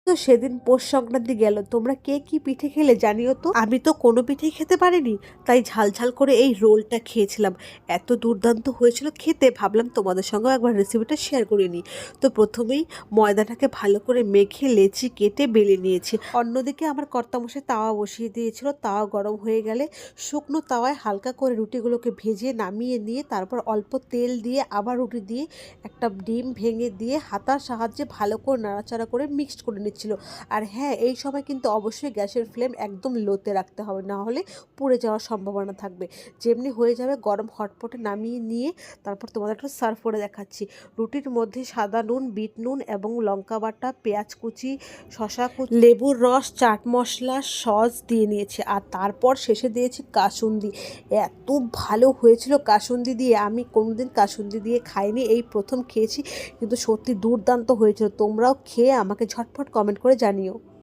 তো সেদিন পৌষ সংক্রান্তি গেল, তোমরা কে কি পিঠে খেলে জানিও তো। আমি তো কোনো পিঠেই খেতে পারিনি, তাই ঝাল ঝাল করে এই রোলটা খেয়েছিলাম। এত দুর্দান্ত হয়েছিল খেতে, ভাবলাম তোমাদের সঙ্গেও একবার রেসিপিটা শেয়ার করে নিই। তো প্রথমেই ময়দাটাকে ভালো করে মেখে লেচি কেটে বেলে নিয়েছি। অন্যদিকে আমার কর্তামশাই তাওয়া বসিয়ে দিয়েছিল। তাওয়া গরম হয়ে গেলে শুকনো তাওয়ায় হালকা করে রুটিগুলোকে ভেজে নামিয়ে নিয়ে তারপর অল্প তেল দিয়ে আবার রুটি দিয়ে একটা ডিম ভেঙে দিয়ে হাতার সাহায্যে ভালো করে নাড়াচাড়া করে মিক্সড করে নিচ্ছিল। আর হ্যাঁ, এই সময় কিন্তু অবশ্যই গ্যাসের ফ্লেম একদম লোতে রাখতে হবে, না হলে পুড়ে যাওয়ার সম্ভাবনা থাকবে। যেমনি হয়ে যাবে গরম হটপটে নামিয়ে নিয়ে তারপর তোমাদের একটু সার্ভ করে দেখাচ্ছি। রুটির মধ্যে সাদা নুন, বিট নুন এবং লঙ্কা বাটা, পেঁয়াজ কুচি, শশা কুচি, লেবুর রস, চাট মশলা, সস দিয়ে নিয়েছি। আর তারপর শেষে দিয়েছি কাসুন্দি। এত ভালো হয়েছিল কাসুন্দি দিয়ে, আমি কোনোদিন কাসুন্দি দিয়ে খাইনি, এই প্রথম খেয়েছি। কিন্তু সত্যি দুর্দান্ত হয়েছিল। তোমরাও খেয়ে আমাকে ঝটফট কমেন্ট করে জানিও।